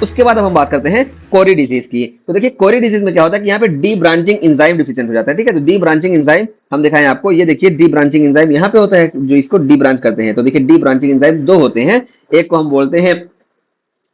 उसके बाद अब हम बात करते हैं कोरी डिजीज की। तो देखिए कोरी डिजीज में क्या होता है कि यहाँ पे डी ब्रांचिंग एंजाइम डिफिशिएंट हो जाता है, ठीक है। तो डी ब्रांचिंग एंजाइम हम दिखाएं आपको, ये देखिए डी ब्रांचिंग एंजाइम यहाँ पे होता है जो इसको डी ब्रांच करते हैं। तो देखिए डी ब्रांचिंग एंजाइम दो होते हैं, एक को हम बोलते हैं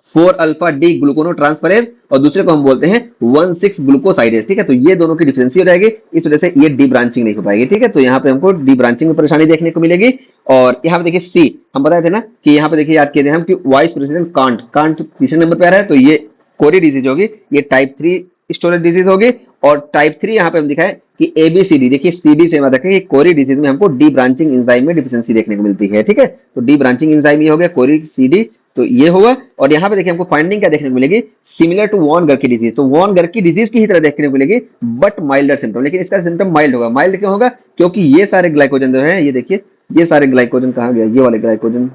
4 अल्फा डी ग्लूकोनोट्रांसफरेज और दूसरे को हम बोलते हैं 16 ग्लूकोसाइडेज, ठीक है। तो ये दोनों की डिफिशिएंसी हो जाएगी, इस वजह से ये डी ब्रांचिंग नहीं हो पाएगी, ठीक है। तो यहाँ पे हमको डी ब्रांचिंग में परेशानी देखने को मिलेगी। और यहाँ पे देखिए सी हम बताए थे ना कि यहाँ पे देखिए याद किए थे हम कि वाइस प्रेसिडेंट कांट कांट तीसरे नंबर पे आ रहा है, तो ये कोरी डिजीज होगी, ये टाइप 3 स्टोरेज डिजीज होगी। और टाइप 3 यहाँ पे हम दिखाए कि एबीसीडी, देखिए सीडी से याद रखें कि कोरी डिजीज में हमको डी ब्रांचिंग एंजाइम में डिफिशिएंसी देखने को मिलती है, ठीक है। तो डी ब्रांचिंग एंजाइम ये हो गया कोरी सीडी, तो ये होगा। और यहाँ पे देखिए हमको फाइंडिंग क्या देखने को मिलेगी, सिमिलर टू वॉन गर की डिजीज। तो वॉन गर की डिजीज की ही तरह देखने को मिलेगी बट माइल्डर सिम्टम, लेकिन इसका सिम्टम माइल्ड होगा। माइल्ड क्यों होगा, क्योंकि ये सारे ग्लाइकोजन जो है, ये देखिए ये सारे ग्लाइकोजन कहाँ गया, ये वाले ग्लाइकोजन,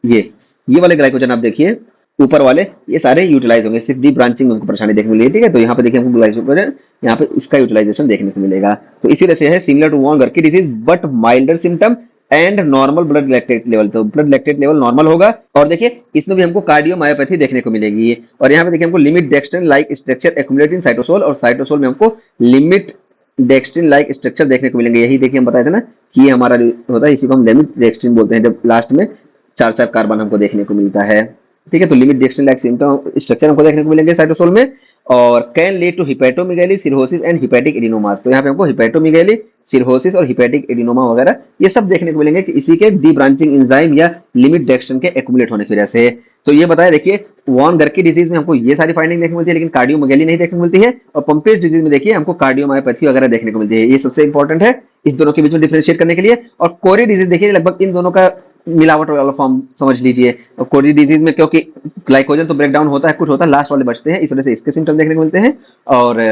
ये वाले ग्लाइकोजन आप देखिए ऊपर वाले, ये सारे यूटिलाइज होंगे, सिर्फ डी ब्रांचिंग में हमको परेशानी देखने को मिलेगी, ठीक है। तो यहाँ पे देखिए हमको ग्लाइकोजन यहाँ पे इसका यूटिलाइजेशन देखने को मिलेगा। तो इसी वजह से है सिमिलर टू वॉन गर की disease but milder symptom and normal blood lactate level. तो ब्लड लैक्टेट लेवल नॉर्मल होगा। और देखिए इसमें भी हमको कार्डियोमायोपैथी देखने को मिलेगी। और यहाँ पे देखिए हमको limit dextrin like structure accumulate in cytosol, और साइटोसोल में हमको लिमिट डेक्स्ट्रिन लाइक स्ट्रक्चर देखने को मिलेंगे। यही देखिए हम बताए थे ना कि ये हमारा होता है, इसी को हम लिमिट डेक्स्ट्रिन बोलते हैं, जब लास्ट में 4 कार्बन हमको देखने को मिलता है, ठीक है। तो limit dextrin like symptom structure हमको देखने को मिलेंगे साइटोसोल में। और can lead to hepatomegaly, cirrhosis and hepatic adenomas. तो यहाँ पे हमको हिपेटोमेगाली, सिरोसिस और हिपेटिक एडिनोमा वगैरह ये सब देखने को मिलेंगे कि इसी के डी ब्रांचिंग एंजाइम या लिमिट डेक्स्ट्रिन के एक्युमुलेट होने की वजह से। तो ये बताया देखिए वॉन गर की डिजीज में हमको ये सारी फाइंडिंग देखने को मिलती है, लेकिन कार्डियोमेगाली नहीं देखने को मिलती है। और पंपेज डिजीज में देखिए हमको कार्डियोमायोपैथी वगैरह देखने को मिलती है। ये सबसे इंपॉर्टेंट है इस दोनों के बीच में डिफरेंशिएट करने के लिए। और कोरी डिजीज देखिए लगभग इन दोनों का मिलावट वाला फॉर्म समझ लीजिए। और कोरी डिजीज में क्योंकि ग्लाइकोजन तो ब्रेक डाउन होता है, कुछ होता है, लास्ट वाले बचते हैं, इस वजह से इसके सिम्टम देखने को मिलते हैं। और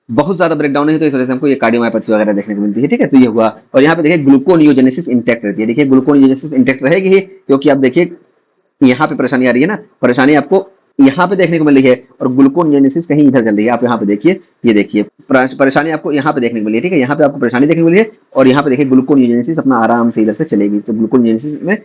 बहुत ज्यादा ब्रेक डाउन नहीं, तो इस वजह से हमको ये कार्डियोमायोपैथी वगैरह देखने को मिलती है, ठीक है। तो ये हुआ। और यहाँ पे देखिए ग्लूकोनियोजेनेसिस इंटैक्ट रहती है। देखिए ग्लूकोनियोजेनेसिस इंटैक्ट रहेगी ही, क्योंकि आप देखिए यहाँ पे परेशानी आ रही है ना, परेशानी आपको यहाँ पे देखने को मिल रही है और ग्लूकोनियोजेनेसिस कहीं इधर चल रही है। आप यहाँ पे देखिए, ये देखिए परेशानी आपको यहाँ पे देखने को मिली है, ठीक है। यहाँ पे आपको परेशानी देखने को मिली है और यहाँ पे देखिए ग्लूकोनियोजेनेसिस अपना आराम से इधर से चलेगी, तो ग्लूकोनियोजेनेसिस में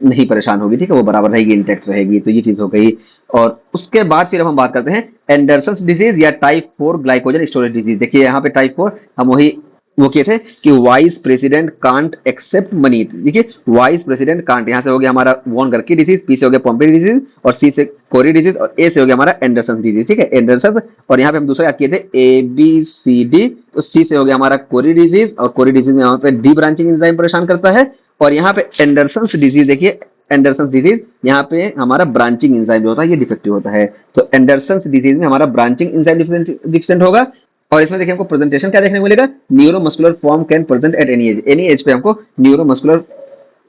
नहीं परेशान होगी, ठीक है, वो बराबर रहेगी, इंटैक्ट रहेगी। तो ये चीज हो गई। और उसके बाद फिर हम बात करते हैं एंडरसन्स डिजीज या टाइप 4 ग्लाइकोजन स्टोरेज डिजीज। देखिए यहाँ पे टाइप 4 हम वही वो किए थे कि vice president can't accept money. देखिए वाइस प्रेसिडेंट कांट, यहाँ से हो गया हमारा वॉन गर की डिजीज, पी से हो गया पॉम्पे डिजीज, और सी से कोरी डिजीज, और ए से हो गया हमारा एंडरसन डिजीज, ठीक है, एंडरसन। और यहाँ पे हम दूसरा याद किए थे ए बी सी डी, तो सी से हो गया हमारा कोरी डिजीज, और कोरी डिजीज में यहाँ पे डी ब्रांचिंग एंजाइम परेशान करता है। और यहाँ पे एंडरसन डिजीज देखिए, एंडरसन डिजीज यहाँ पे हमारा ब्रांचिंग एंजाइम जो होता है ये डिफेक्टिव होता है। तो एंडरसन डिजीज में हमारा ब्रांचिंग एंजाइम डिफिशिएंट होगा। और इसमें देखिए हमको प्रेजेंटेशन क्या देखने को मिलेगा, neuromuscular form can present at any as पे हमको न्यूरोमस्कुलर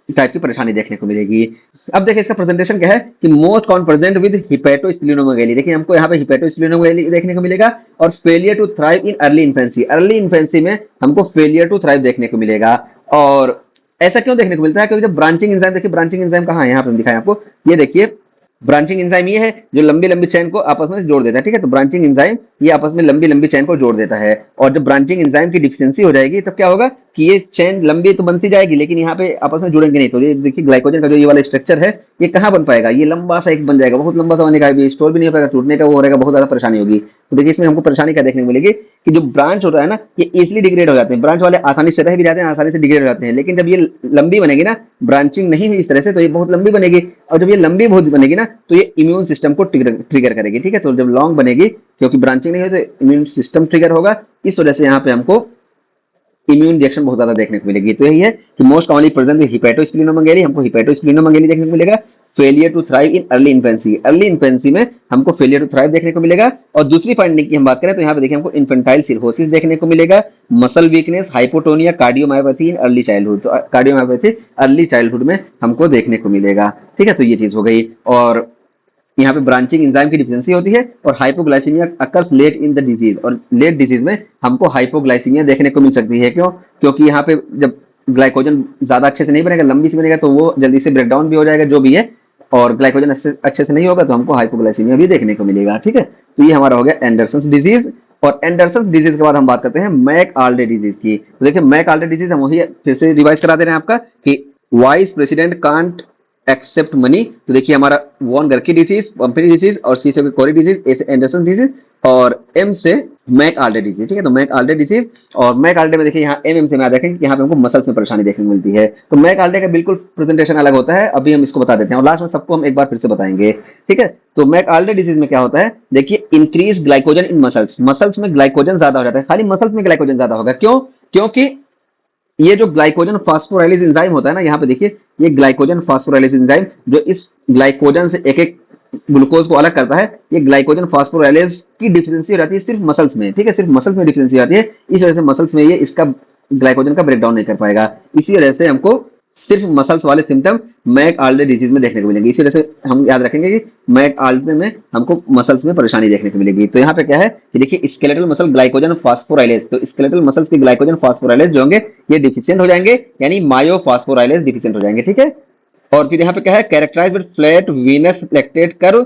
टाइप की परेशानी देखने को मिलेगी। अब देखिए इसका प्रेजेंटेशन क्या है कि most common present with hepatosplenomegaly. देखिए हमको यहाँ पे हिपेटोस्प्लीनोमेगाली देखने को मिलेगा। और failure to thrive in early infancy, early infancy में हमको फेलियर टू थ्राइव देखने को मिलेगा। और ऐसा क्यों देखने को मिलता है, क्योंकि जब ब्रांचिंग एंजाइम, देखिए ब्रांचिंग एंजाइम कहाँ है, यहाँ पे हम दिखाएं आपको, ये देखिए ब्रांचिंग एंजाइम ये है जो लंबी लंबी चेन को आपस में जोड़ देता है, ठीक है। तो ब्रांचिंग एंजाइम ये आपस में लंबी लंबी चेन को जोड़ देता है। और जब ब्रांचिंग एंजाइम की डिफिशिएंसी हो जाएगी तब क्या होगा कि ये चेन लंबी तो बनती जाएगी, लेकिन यहाँ पे आपस में जुड़ेंगे नहीं। तो ये देखिए ग्लाइकोजन का जो ये वाला स्ट्रक्चर है ये कहाँ बन पाएगा, ये लंबा सा एक बन जाएगा, बहुत लंबा सा बनेगा, स्टोर भी नहीं हो पाएगा, टूटने का वो हो रहेगा, बहुत ज्यादा परेशानी होगी। तो देखिए इसमें हमको परेशानी क्या देखने को मिलेगी कि जो ब्रांच होता है ना ये इजिली डिग्रेड हो जाते हैं, ब्रांच वाले आसानी से रह भी जाते हैं, आसानी से डिग्रेड हो जाते हैं। लेकिन जब ये लंबी बनेगी ना, ब्रांचिंग नहीं हुई इस तरह से, तो ये बहुत लंबी बनेगी। और जब ये लंबी बहुत बनेगी ना तो ये इम्यून सिस्टम को ट्रिगर करेगी, ठीक है। तो जब लॉन्ग बनेगी, क्योंकि ब्रांचिंग नहीं हो तो इम्यून सिस्टम ट्रिगर होगा, इस वजह से यहाँ पे हमको इम्यून रिएक्शन बहुत ज्यादा देखने को मिलेगी। तो यही है कि मोस्ट कॉमनली प्रेजेंट हिपेटोस्प्लीनोमेगाली, हमको हिपेटोस्प्लीनोमेगाली देखने को मिलेगा। Failure to thrive in early infancy, early infancy में हमको फेलियर टू थ्राइव देखने को मिलेगा। और दूसरी फाइंडिंग की हम बात करें तो यहाँ पे देखिए हमको इन्फेंटाइल सिरोसिस देखने को मिलेगा, muscle weakness, hypotonia, cardiomyopathy in early childhood. तो कार्डियोमायोपैथी अर्ली चाइल्डहुड में हमको देखने को मिलेगा, ठीक है। तो ये चीज हो गई। और यहाँ पे ब्रांचिंग एंजाइम की डिफिशिएंसी होती है और hypoglycaemia occurs late in the disease, और लेट डिजीज में हमको हाइपोग्लाइसीमिया देखने को मिल सकती है। क्यों, क्योंकि यहाँ पे जब ग्लाइकोजन ज्यादा अच्छे से नहीं बनेगा, लंबी से बनेगा, तो वो जल्दी से ब्रेक डाउन भी हो जाएगा जो भी है, और ग्लाइकोजन अच्छे से नहीं होगा तो हमको हाइपोग्लाइसीमिया भी देखने को मिलेगा, ठीक है। तो ये हमारा हो गया एंडरसन्स डिजीज। और एंडरसन्स डिजीज के बाद हम बात करते हैं मैक आल्डे डिजीज की। तो देखिए मैक आल्डे डिजीज हम वही फिर से रिवाइज करा दे रहे हैं आपका कि vice president can't accept money. तो देखिए हमारा von Gierke disease, Pompe disease, और सी से हो गया कोरी डिजीज, ए से एंडरसन डिजीज, और एम से मैक आल्डे डिजीज। ठीक है, तो मैक आल्डे डिजीज, और मैक आल्डे में देखिए यहाँ एम से याद रखें कि यहाँ पे हमको मसल्स में परेशानी देखने को मिलती है। तो मैक आल्डे का बिल्कुल प्रेजेंटेशन अलग होता है, अभी हम इसको बता देते हैं और लास्ट में सबको हम एक बार फिर से बताएंगे। ठीक है, तो मैक आल्डे डिजीज में क्या होता है, देखिए increase glycogen in muscles, muscles में ग्लाइकोजन ज्यादा हो जाता है। खाली मसल्स में ग्लाइकोजन ज्यादा होगा, क्यों? क्योंकि ये जो ग्लाइकोजन फास्फोराइलेज एंजाइम होता है ना, यहाँ पे देखिए ये ग्लाइकोजन फास्फोराइलेज एंजाइम जो इस ग्लाइकोजन से एक एक ग्लूकोज को अलग करता है, ये ग्लाइकोजन फास्फोराइलेज की डिफिशियंसी हो जाती है सिर्फ मसल्स में। ठीक है, सिर्फ मसल्स में डिफिशियंसी आती है, इस वजह से मसल्स में ये इसका ग्लाइकोजन का ब्रेकडाउन नहीं कर पाएगा। इसी वजह से हमको सिर्फ मसल्स वाले सिम्टम मैक आल्डे डिजीज में देखने को मिलेंगे। इसी वजह से हम याद रखेंगे कि मैक आल्डे में हमको मसल्स में परेशानी देखने को मिलेगी। तो यहाँ पे क्या है कि देखिए स्केलेटल मसल ग्लाइकोजन फास्फोराइलेज, तो स्केलेटल मसल्स की ग्लाइकोजन फास्फोराइलेज जो होंगे ये डिफिशियंट हो जाएंगे, यानी मायोफास्फोराइलेज डिफिशियंट हो जाएंगे। ठीक है, और फिर यहाँ पे क्या है, characterise with flat venous lactate curve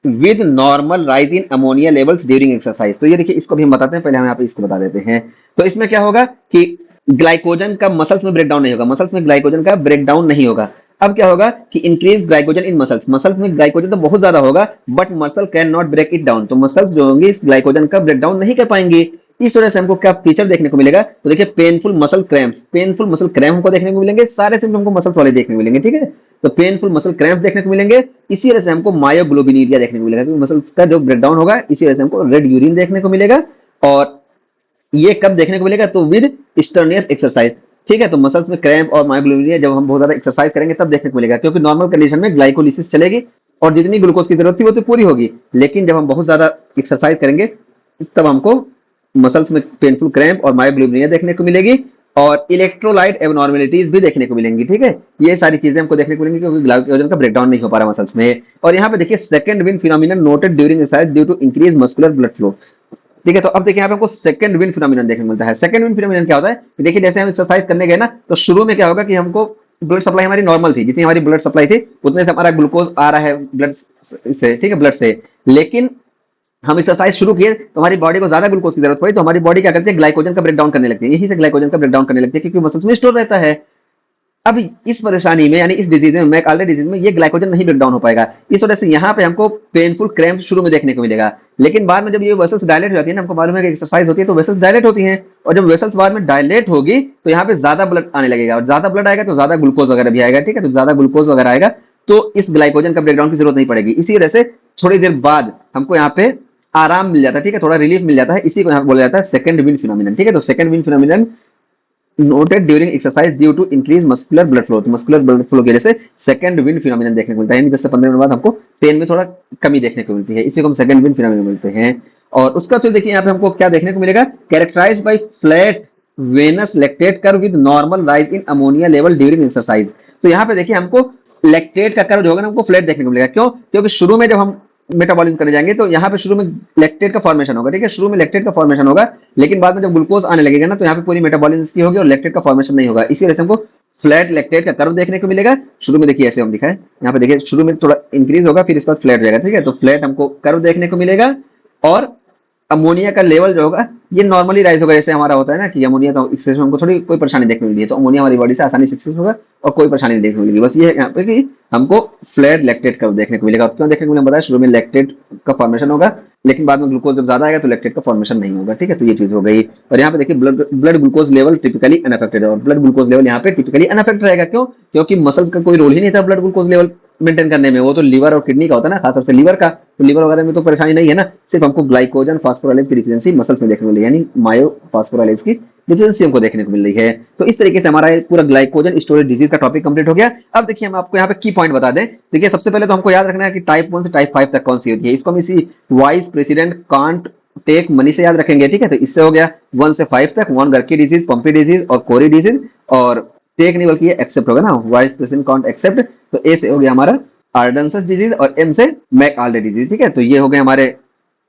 with normal rise in ammonia levels during exercise. तो ये देखिए इसको भी हम बताते हैं, पहले हम यहाँ पे इसको बता देते हैं। तो इसमें क्या होगा कि ग्लाइकोजन का मसल्स में ब्रेकडाउन नहीं होगा, मसल्स में ग्लाइकोजन का ब्रेकडाउन नहीं होगा। अब क्या होगा कि increase glycogen in muscles, muscles में ग्लाइकोजन तो बहुत ज्यादा होगा but muscle can not break it down, तो मसल्स जो होंगे इस ग्लाइकोजन का ब्रेकडाउन नहीं कर पाएंगे। इस वजह से हमको क्या फीचर देखने को मिलेगा, तो देखिए painful muscle cramps, painful muscle cramp हमको देखने को मिलेंगे, सारे सिम्टम हमको मसल्स वाले देखने को मिलेंगे। ठीक है, तो पेनफुल मसल क्रैम्प्स देखने को मिलेंगे, इसी वजह से हमको मायोग्लोबिनुरिया देखने को मिलेगा, क्योंकि मसल्स का जो ब्रेकडाउन होगा इसी वजह से हमको रेड यूरिन देखने को मिलेगा। और ये कब देखने को मिलेगा, तो विद स्टर्नियस एक्सरसाइज। ठीक है, तो मसल्स में क्रैम्प और मायोग्लोबिनुरिया जब हम बहुत ज्यादा एक्सरसाइज करेंगे तब देखने को मिलेगा, क्योंकि नॉर्मल कंडीशन में ग्लाइकोलिसिस चलेगी और जितनी ग्लूकोज की जरूरत थी वो तो पूरी होगी, लेकिन जब हम बहुत ज्यादा एक्सरसाइज करेंगे तब हमको मसल्स में पेनफुल क्रैम्प और मायोग्लोबिनुरिया देखने को मिलेगी और इलेक्ट्रोलाइट एबनॉर्मेलिटीज भी देखने को मिलेंगी। ठीक है, ये सारी चीजें हमको देखने को मिलेंगी क्योंकि ग्लाइकोजन का ब्रेकडाउन नहीं हो पा रहा मसल्स में। और यहाँ पे देखिए second wind phenomenon noted during exercise due to increase muscular blood flow. ठीक है, तो अब देखिए यहाँ पे हमको सेकंड विन फिनोमिनन देखने को मिलता है। सेकंड विन फिनोमिनन क्या होता है, देखिए जैसे हम एक्सरसाइज करने गए ना, तो शुरू में क्या होगा कि हमको ब्लड सप्लाई हमारी नॉर्मल थी, जितनी हमारी ब्लड सप्लाई थी उतने से हमारा ग्लूकोज आ रहा है ब्लड से, ठीक है, ब्लड से। लेकिन हम एक्सरसाइज शुरू किए तो हमारी बॉडी को ज्यादा ग्लूकोज की जरूरत पड़ी, तो हमारी बॉडी क्या करती है, ग्लाइकोजन का ब्रेकडाउन करने लगती है, यही से ग्लाइकोजन का ब्रेकडाउन करने लगती है क्योंकि मसल्स में स्टोर रहता है। अब इस परेशानी में यानी इस डिजीज में, मैक आल्डे डिजीज में, ये ग्लाइकोजन नहीं ब्रेक डाउन हो पाएगा, इस वजह से यहाँ पे हमको पेनफुल क्रैम्प शुरू में देखने को मिलेगा। लेकिन बाद में जब ये वेसल्स डायलेट हो जाती है ना, हमको मालूम है कि एक्सरसाइज होती है तो वेसल्स डायलेट होती हैं, और जब वेसल्स बाद में डायलेट होगी तो यहाँ पे ज्यादा ब्लड आने लगेगा, और ज्यादा ब्लड आएगा तो ज्यादा ग्लूकोज वगैरह भी आएगा। ठीक है, तो ज्यादा ग्लूकोज वगैरह आएगा तो इस ग्लाइकोजन का ब्रेकडाउन की जरूरत नहीं पड़ेगी, इसी वजह से थोड़ी देर बाद हमको यहाँ पे आराम मिल जाता है। ठीक है, थोड़ा रिलीफ मिल जाता है, इसी को यहाँ बोला जाता है सेकंड विन फिनोमिनन। ठीक है, तो second wind phenomenon noted during exercise due to increase muscular blood flow, तो मस्कुलर ब्लड फ्लो की वजह से सेकंड विन फिनोमिनन देखने को मिलता है, यानी 10 से 15 मिनट बाद हमको पेन में थोड़ा कमी देखने को मिलती है, इसी को हम सेकंड विन फिनोमिनन बोलते हैं। और उसका फिर देखिए यहाँ पे हमको क्या देखने को मिलेगा, characterise by flat venous lactate curve with normal rise in ammonia level during exercise. तो यहाँ पे देखिए हमको लैक्टेट का कर्व जो होगा ना हमको फ्लैट देखने को मिलेगा, क्यों? क्योंकि शुरू में जब हम मेटाबॉलिज्म करने जाएंगे तो यहाँ पे शुरू में लैक्टेट का फॉर्मेशन होगा। ठीक है, शुरू में लैक्टेट का फॉर्मेशन होगा, लेकिन बाद में जब ग्लूकोज आने लगेगा ना तो यहाँ पे पूरी मेटाबॉलिज्म की होगी और लैक्टेट का फॉर्मेशन नहीं होगा, इसी वजह से हमको फ्लैट लैक्टेट का कर्व देखने को मिलेगा। शुरू में देखिए ऐसे हम दिखाए, यहाँ पे देखिए शुरू में थोड़ा इंक्रीज होगा फिर इसके बाद फ्लैट हो जाएगा। ठीक है, तो फ्लैट हमको कर्व देखने को मिलेगा और अमोनिया का लेवल जो होगा ये नॉर्मली राइज होगा, जैसे हमारा होता है ना कि अमोनिया, तो इससे हमको थोड़ी कोई परेशानी देखने मिली है, तो अमोनिया हमारी बॉडी से आसानी से एक्सेस होगा और कोई परेशानी नहीं देखने मिलेगी। बस ये है यहाँ पे कि हमको फ्लैट लैक्टेट कर्व देखने को मिलेगा। और क्यों देखने को मिलेगा, बताया शुरू में लैक्टेट का फॉर्मेशन होगा लेकिन बाद में ग्लूकोज जब ज्यादा आएगा तो लैक्टेट का फॉर्मेशन नहीं होगा। ठीक है, तो ये चीज हो गई। और यहाँ पे देखिए blood glucose level typically unaffected है, और ब्लड ग्लूकोज लेवल यहाँ पे टिपिकली अनअफेक्टेड रहेगा, क्यों? क्योंकि मसल्स का कोई रोल ही नहीं था ब्लड ग्लूकोज लेवल मेंटेन करने में, वो तो लीवर और किडनी का होता है ना, खासतौर से लीवर का, तो लीवर वगैरह में तो परेशानी नहीं है ना, सिर्फ हमको ग्लाइकोजन फास्फोराइलेज की डिफिशियंसी मसल्स में देखने को मिली, यानी मायो फास्फोराइलेज की डिफिशियंसी हमको देखने को मिल रही है। तो इस तरीके से हमारा पूरा ग्लाइकोजन स्टोरेज डिजीज का टॉपिक कंप्लीट हो गया। अब देखिए हम आपको यहाँ पे की पॉइंट बता दें। देखिए सबसे पहले तो हमको याद रखना है कि टाइप 1 से टाइप 5 तक कौन सी होती है, इसको हम इसी vice president can't take money से याद रखेंगे। ठीक है, तो इससे हो गया 1 से 5 तक, वॉन गर्की डिजीज, पंपी डिजीज और कोरी डिजीज, और टेक नहीं बल्कि ये एक्सेप्ट होगा ना, वाइस प्रेसिडेंट कांट एक्सेप्ट, तो ए से हो गया हमारा आर्डेंसस डिजीज और एम से मैक आल्डे डिजीज। ठीक है, तो ये हो गए हमारे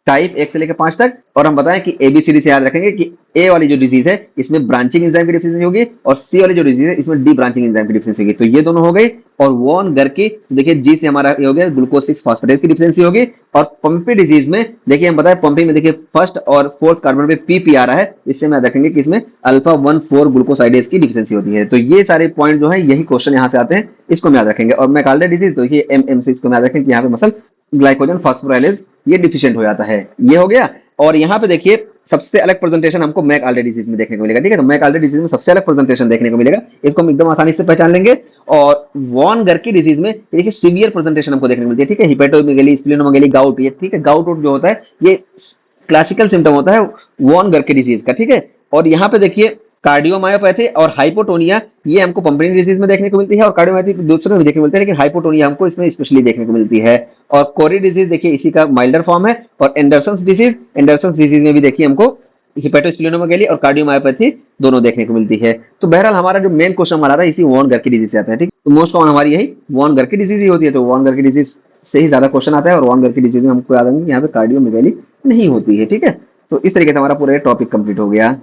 टाइप 1 से लेकर 5 तक, और हम बताएं कि एबीसीडी से याद रखेंगे कि ए वाली जो डिजीज है इसमें ब्रांचिंग एंजाइम की डिफिशियंसी होगी, और सी वाली जो डिजीज है इसमें डी ब्रांचिंग एंजाइम की डिफिशियंसी होगी। तो ये दोनों हो गई। और वॉन गर की देखिए जी से हमारा ये हो गया ग्लूकोज 6 फॉस्फेटेज की डिफिशियंसी होगी। और पंपी डिजीज में देखिए हम बताएं, पंपी में देखिए फर्स्ट और फोर्थ कार्बन पे पी आ रहा है, इससे हम याद रखेंगे कि इसमें अल्फा 1,4 ग्लूकोसाइडेज की डिफिशियंसी होती है। तो ये सारे पॉइंट जो है यही क्वेश्चन यहाँ से आते हैं, इसको हम याद रखेंगे। और मैकार्डे डिजीज तो देखिए एमएमसी, इसको हम याद रखेंगे कि यहाँ पे मसल ग्लाइकोजन फॉस्फोराइलेज ये डिफिशिएंट हो जाता है, ये हो गया। और यहाँ पे देखिए सबसे अलग प्रेजेंटेशन हमको मैकार्डे डिजीज में देखने को मिलेगा, ठीक है। तो मैकार्डे डिजीज में सबसे अलग प्रेजेंटेशन देखने को मिलेगा, इसको हम एकदम आसानी से पहचान लेंगे। और वॉन गर की डिजीज में देखिए सीवियर प्रेजेंटेशन हमको देखने को मिलती है, ठीक है। हिपेटोमेगेली, स्प्लेनोमेगेली, गाउट, ये ठीक है, गाउट जो होता है ये क्लासिकल सिम्टम होता है वॉन गर की डिजीज का, ठीक है। और यहाँ पे देखिए कार्डियोमायोपैथी और हाइपोटोनिया ये हमको पंपनी डिजीज में देखने को मिलती है, और कार्डियोमायोपैथी दूसरे में देखने को मिलती है, लेकिन हाइपोटोनिया हमको इसमें स्पेशली देखने को मिलती है। और कोरी डिजीज देखिए इसी का माइल्डर फॉर्म है। और एंडरसन्स डिजीज में भी देखिए हमको हिपेटोस्प्लेनोमेगेली और कार्डियोमायोपैथी दोनों देखने को मिलती है। तो बहरहाल हमारा जो मेन क्वेश्चन हमारा था इसी वॉन गर की डिजीज से आता है, ठीक। तो मोस्ट कॉमन हमारी यही वॉन गर की डिजीज ही होती है। तो वॉन गर की डिजीज से ही ज्यादा क्वेश्चन आता है, और वॉन गर की डिजीज में हमको याद रखेंगे यहाँ पे कार्डियोमेगेली नहीं होती है, ठीक है। तो इस तरीके से हमारा पूरा टॉपिक कंप्लीट हो गया।